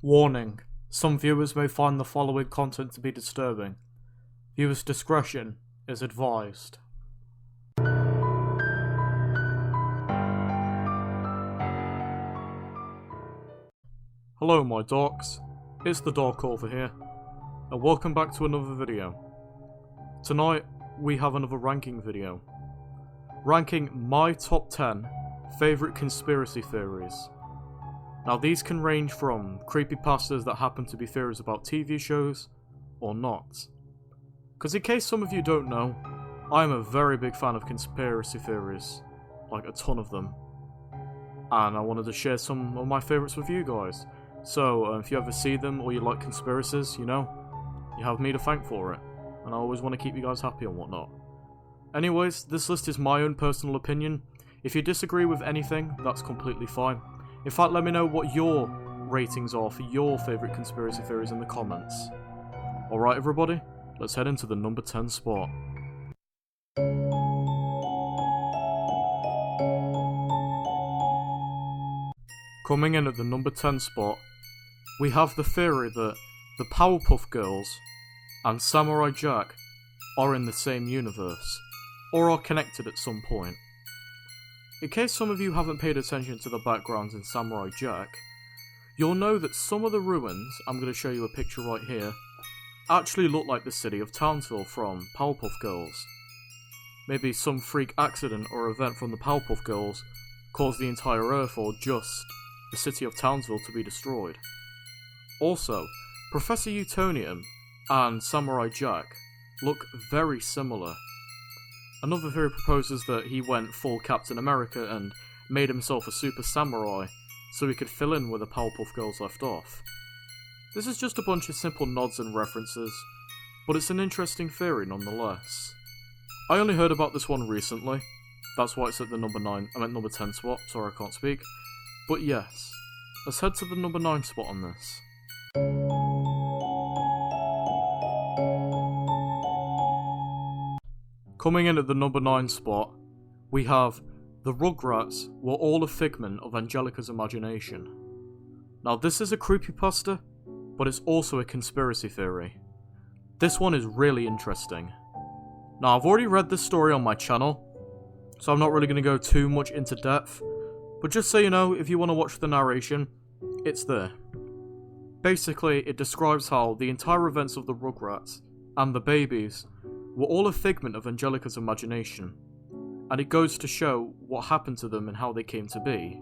Warning: some viewers may find the following content to be disturbing. Viewers' discretion is advised. Hello my dorks, it's the Dork over here, and welcome back to another video. Tonight, we have another ranking video. Ranking my top 10 favourite conspiracy theories. Now these can range from creepypastas that happen to be theories about TV shows, or not. Because in case some of you don't know, I am a very big fan of conspiracy theories, like a ton of them. And I wanted to share some of my favourites with you guys. So if you ever see them or you like conspiracies, you have me to thank for it. And I always want to keep you guys happy and whatnot. Anyways, this list is my own personal opinion. If you disagree with anything, that's completely fine. In fact, let me know what your ratings are for your favourite conspiracy theories in the comments. Alright everybody, let's head into the number 10 spot. Coming in at the number 10 spot, we have the theory that the Powerpuff Girls and Samurai Jack are in the same universe, or are connected at some point. In case some of you haven't paid attention to the backgrounds in Samurai Jack, you'll know that some of the ruins, I'm going to show you a picture right here, actually look like the city of Townsville from Powerpuff Girls. Maybe some freak accident or event from the Powerpuff Girls caused the entire Earth or just the city of Townsville to be destroyed. Also, Professor Utonium and Samurai Jack look very similar. Another theory proposes that he went full Captain America and made himself a super samurai so he could fill in where the Powerpuff Girls left off. This is just a bunch of simple nods and references, but it's an interesting theory nonetheless. I only heard about this one recently, that's why it's at the number 10 spot, sorry I can't speak. But yes, let's head to the number 9 spot on this. Coming in at the number 9 spot, we have the Rugrats were all a figment of Angelica's imagination. Now this is a creepypasta, but it's also a conspiracy theory. This one is really interesting. Now I've already read this story on my channel, so I'm not really going to go too much into depth, but just so you know, if you want to watch the narration, it's there. Basically, it describes how the entire events of the Rugrats and the babies were all a figment of Angelica's imagination, and it goes to show what happened to them and how they came to be.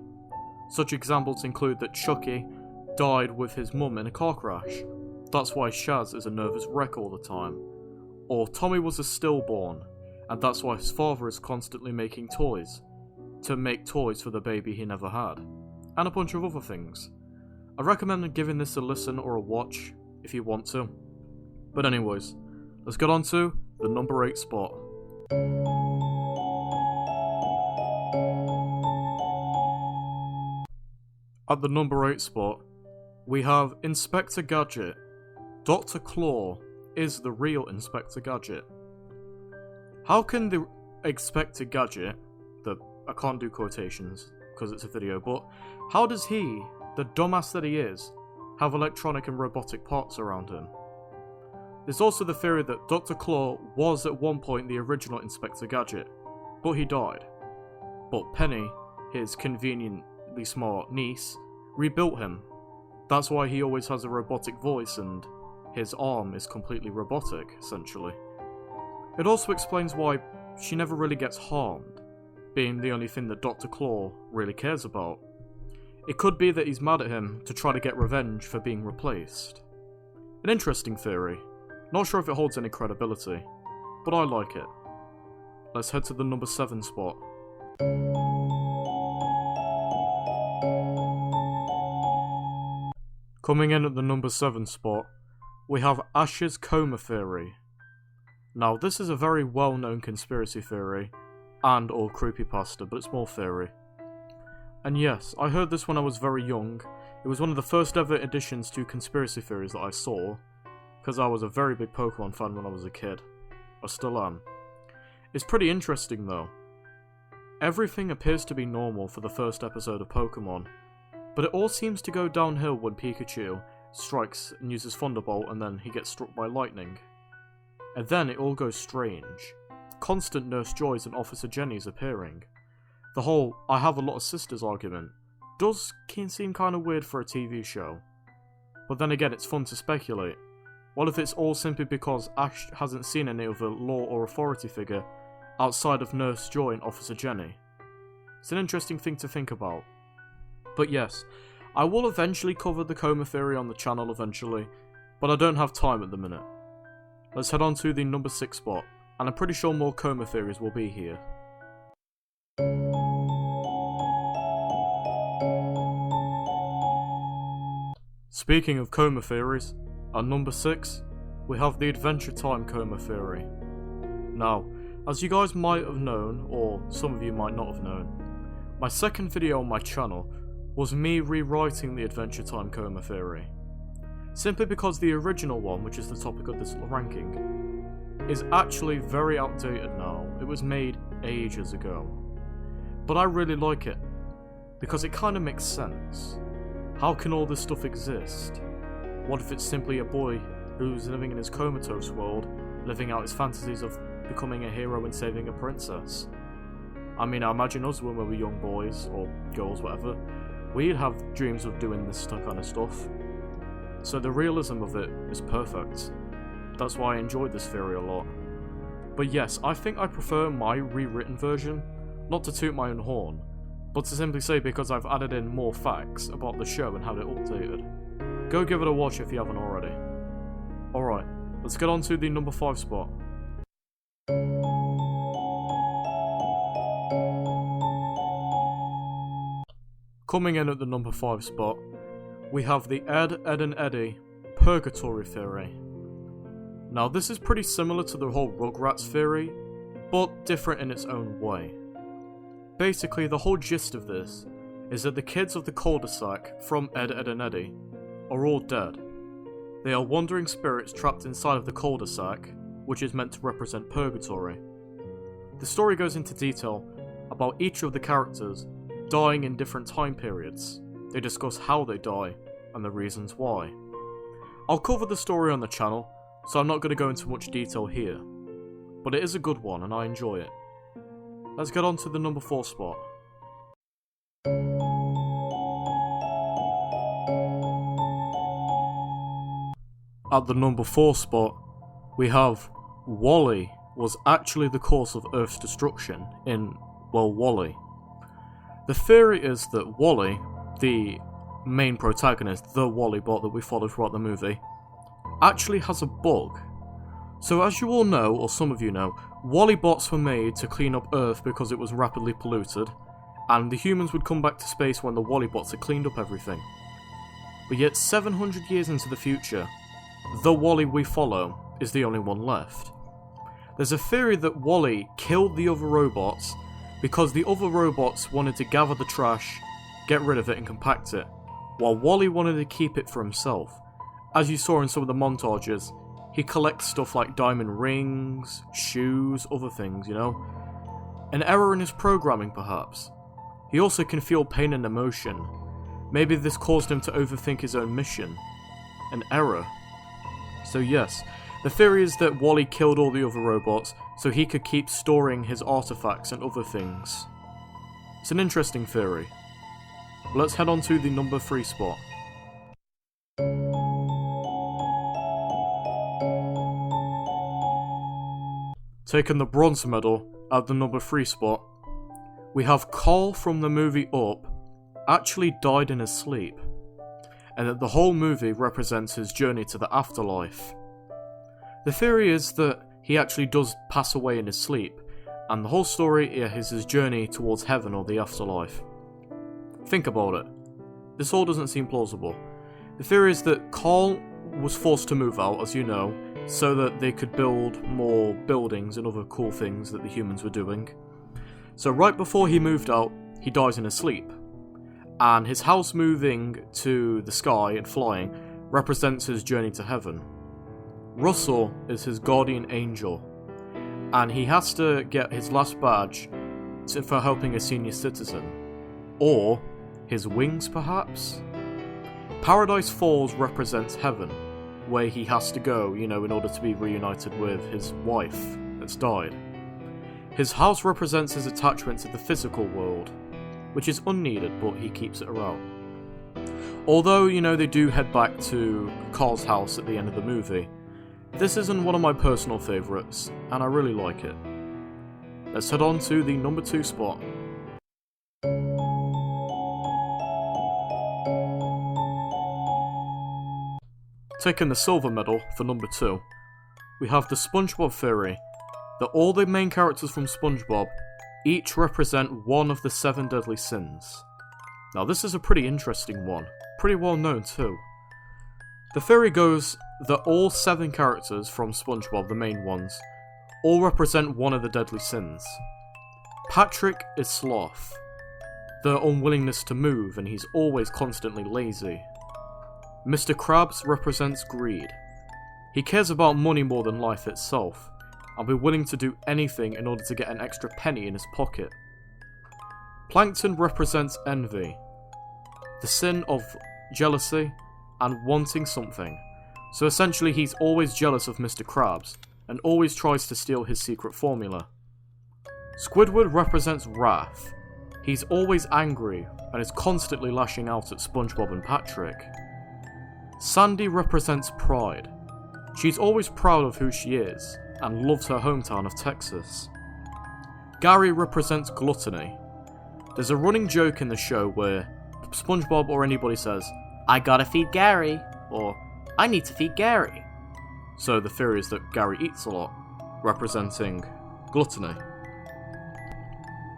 Such examples include that Chucky died with his mum in a car crash, that's why Shaz is a nervous wreck all the time, or Tommy was a stillborn, and that's why his father is constantly making toys, to make toys for the baby he never had, and a bunch of other things. I recommend giving this a listen or a watch, if you want to. But anyways, let's get on to the number 8 spot. At the number 8 spot, we have Inspector Gadget. Dr. Claw is the real Inspector Gadget. How can the Inspector Gadget, I can't do quotations because it's a video, but how does he, the dumbass that he is, have electronic and robotic parts around him? There's also the theory that Dr. Claw was at one point the original Inspector Gadget, but he died. But Penny, his conveniently smart niece, rebuilt him. That's why he always has a robotic voice and his arm is completely robotic, essentially. It also explains why she never really gets harmed, being the only thing that Dr. Claw really cares about. It could be that he's mad at him to try to get revenge for being replaced. An interesting theory. Not sure if it holds any credibility, but I like it. Let's head to the number 7 spot. Coming in at the number 7 spot, we have Ash's coma theory. Now this is a very well-known conspiracy theory, and or creepypasta, but it's more theory. And yes, I heard this when I was very young. It was one of the first ever additions to conspiracy theories that I saw, because I was a very big Pokemon fan when I was a kid. I still am. It's pretty interesting though. Everything appears to be normal for the first episode of Pokemon, But it all seems to go downhill when Pikachu strikes and uses Thunderbolt and then he gets struck by lightning. And then it all goes strange. Constant Nurse Joys and Officer Jenny's appearing. The whole "I have a lot of sisters" argument does seem kind of weird for a TV show. But then again, it's fun to speculate. What if it's all simply because Ash hasn't seen any other law or authority figure outside of Nurse Joy and Officer Jenny? It's an interesting thing to think about. But yes, I will eventually cover the coma theory on the channel eventually, but I don't have time at the minute. Let's head on to the number 6 spot, and I'm pretty sure more coma theories will be here. Speaking of coma theories, at number 6, we have the Adventure Time coma theory. Now, as you guys might have known, or some of you might not have known, my second video on my channel was me rewriting the Adventure Time coma theory. Simply because the original one, which is the topic of this ranking, is actually very outdated now. It was made ages ago. But I really like it, because it kind of makes sense. How can all this stuff exist? What if it's simply a boy who's living in his comatose world, living out his fantasies of becoming a hero and saving a princess? I mean, I imagine us when we were young boys, or girls, whatever, we'd have dreams of doing this kind of stuff. So the realism of it is perfect. That's why I enjoyed this theory a lot. But yes, I think I prefer my rewritten version, not to toot my own horn, but to simply say because I've added in more facts about the show and had it updated. Go give it a watch if you haven't already. Alright, let's get on to the number 5 spot. Coming in at the number 5 spot, we have the Ed, Edd and Eddy Purgatory theory. Now this is pretty similar to the whole Rugrats theory, but different in its own way. Basically, the whole gist of this is that the kids of the cul-de-sac from Ed, Edd and Eddy are all dead. They are wandering spirits trapped inside of the cul-de-sac, which is meant to represent purgatory. The story goes into detail about each of the characters dying in different time periods. They discuss how they die, and the reasons why. I'll cover the story on the channel, so I'm not going to go into much detail here. But it is a good one, and I enjoy it. Let's get on to the number 4 spot. At the number 4 spot, we have WALL-E was actually the cause of Earth's destruction in, well, WALL-E. The theory is that WALL-E, the main protagonist, the WALL-E bot that we followed throughout the movie, actually has a bug. So as you all know, or some of you know, WALL-E bots were made to clean up Earth because it was rapidly polluted, and the humans would come back to space when the WALL-E bots had cleaned up everything. But yet 700 years into the future, the WALL-E we follow is the only one left. There's a theory that WALL-E killed the other robots because the other robots wanted to gather the trash, get rid of it and compact it, while WALL-E wanted to keep it for himself. As you saw in some of the montages, he collects stuff like diamond rings, shoes, other things, you know? An error in his programming, perhaps. He also can feel pain and emotion. Maybe this caused him to overthink his own mission. An error. So yes, the theory is that WALL-E killed all the other robots so he could keep storing his artifacts and other things. It's an interesting theory. Let's head on to the number 3 spot. Taking the bronze medal at the number 3 spot, we have Carl from the movie Up actually died in his sleep, and that the whole movie represents his journey to the afterlife. The theory is that he actually does pass away in his sleep, and the whole story is his journey towards heaven or the afterlife. Think about it. This all doesn't seem plausible. The theory is that Carl was forced to move out, as you know, so that they could build more buildings and other cool things that the humans were doing. So right before he moved out, he dies in his sleep. And his house moving to the sky and flying represents his journey to heaven. Russell is his guardian angel, and he has to get his last badge for helping a senior citizen, or His wings, perhaps? Paradise Falls represents heaven, where he has to go, in order to be reunited with his wife that's died. His house represents his attachment to the physical world, which is unneeded, but he keeps it around. Although, they do head back to Carl's house at the end of the movie, this isn't one of my personal favourites, and I really like it. Let's head on to the number 2 spot. Taking the silver medal for number 2, we have the SpongeBob theory that all the main characters from SpongeBob each represent one of the 7 deadly sins. Now this is a pretty interesting one, pretty well known too. The theory goes that all 7 characters from SpongeBob, the main ones, all represent one of the deadly sins. Patrick is sloth, the unwillingness to move, and he's always constantly lazy. Mr. Krabs represents greed. He cares about money more than life itself, and will be willing to do anything in order to get an extra penny in his pocket. Plankton represents envy, the sin of jealousy and wanting something. So essentially he's always jealous of Mr. Krabs, and always tries to steal his secret formula. Squidward represents wrath. He's always angry, and is constantly lashing out at SpongeBob and Patrick. Sandy represents pride. She's always proud of who she is, and loves her hometown of Texas. Gary represents gluttony. There's a running joke in the show where SpongeBob or anybody says, "I gotta feed Gary," or "I need to feed Gary." So the theory is that Gary eats a lot, representing gluttony.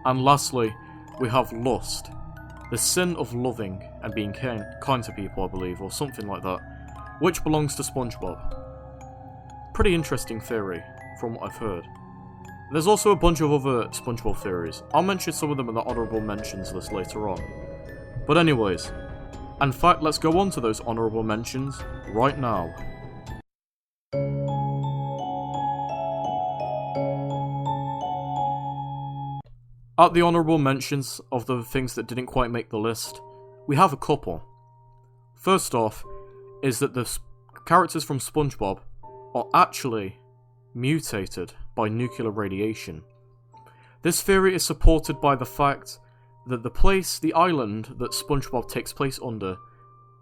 And lastly, we have lust, the sin of loving and being kind to people, I believe, or something like that, which belongs to SpongeBob. Pretty interesting theory, from what I've heard. There's also a bunch of other SpongeBob theories. I'll mention some of them in the honourable mentions list later on. But anyways, in fact, let's go on to those honourable mentions right now. At the honourable mentions of the things that didn't quite make the list, we have a couple. First off, is that the characters from SpongeBob are actually mutated by nuclear radiation. This theory is supported by the fact that the island that SpongeBob takes place under,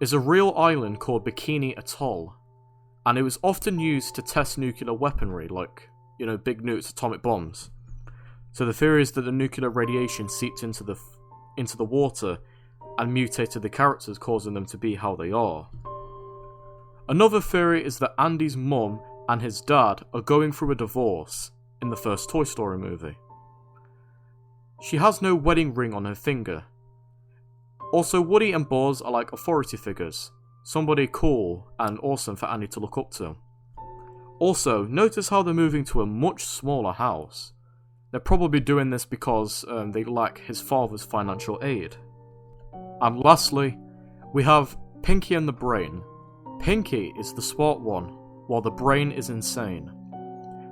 is a real island called Bikini Atoll, and it was often used to test nuclear weaponry, like, big nukes, atomic bombs. So the theory is that the nuclear radiation seeped into the water and mutated the characters, causing them to be how they are. Another theory is that Andy's mum and his dad are going through a divorce in the first Toy Story movie. She has no wedding ring on her finger. Also, Woody and Buzz are like authority figures, somebody cool and awesome for Andy to look up to. Also, notice how they're moving to a much smaller house. They're probably doing this because they lack his father's financial aid. And lastly, we have Pinky and the Brain. Pinky is the smart one, while the Brain is insane.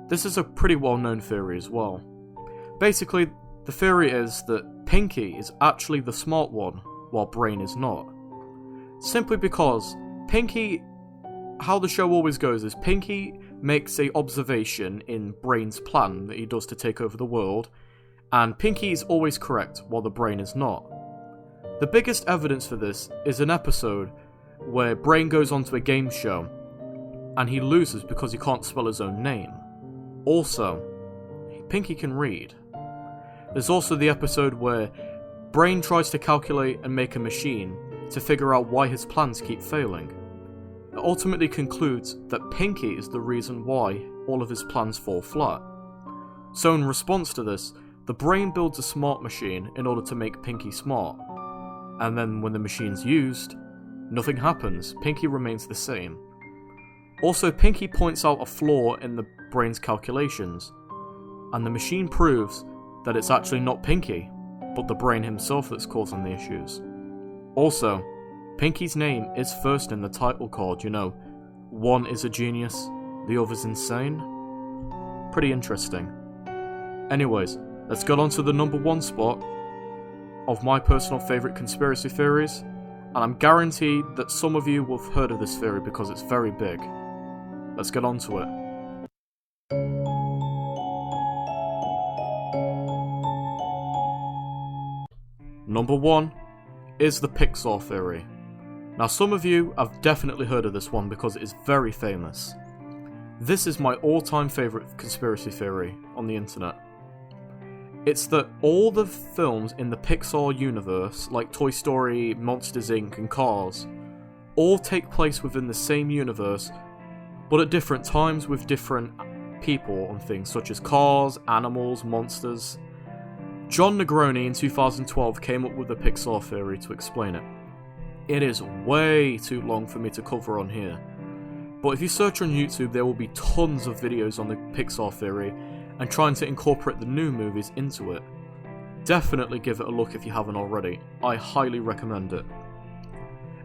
This is a pretty well-known theory as well. Basically, the theory is that Pinky is actually the smart one, while Brain is not. Simply because Pinky, how the show always goes is Pinky makes a observation in Brain's plan that he does to take over the world, and Pinky is always correct, while the Brain is not. The biggest evidence for this is an episode where Brain goes onto a game show, and he loses because he can't spell his own name. Also, Pinky can read. There's also the episode where Brain tries to calculate and make a machine to figure out why his plans keep failing. It ultimately concludes that Pinky is the reason why all of his plans fall flat. So in response to this, the Brain builds a smart machine in order to make Pinky smart. And then when the machine's used, nothing happens, Pinky remains the same. Also, Pinky points out a flaw in the Brain's calculations, and the machine proves that it's actually not Pinky, but the Brain himself that's causing the issues. Also, Pinky's name is first in the title card, one is a genius, the other's insane. Pretty interesting. Anyways, let's get on to the number 1 spot. of my personal favourite conspiracy theories, and I'm guaranteed that some of you will have heard of this theory because it's very big. Let's get on to it. Number 1 is the Pixar theory. Now some of you have definitely heard of this one because it is very famous. This is my all-time favourite conspiracy theory on the internet. It's that all the films in the Pixar universe, like Toy Story, Monsters Inc. and Cars, all take place within the same universe, but at different times with different people and things, such as cars, animals, monsters. John Negroni in 2012 came up with the Pixar theory to explain it. It is way too long for me to cover on here, but if you search on YouTube there will be tons of videos on the Pixar theory and trying to incorporate the new movies into it. Definitely give it a look if you haven't already. I highly recommend it.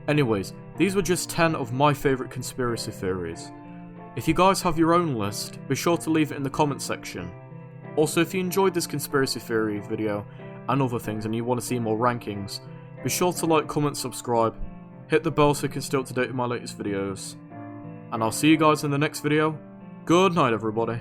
Anyways, these were just 10 of my favourite conspiracy theories. If you guys have your own list, be sure to leave it in the comment section. Also, if you enjoyed this conspiracy theory video and other things and you want to see more rankings, be sure to like, comment, subscribe, hit the bell so you can stay up to date with my latest videos. And I'll see you guys in the next video. Good night everybody.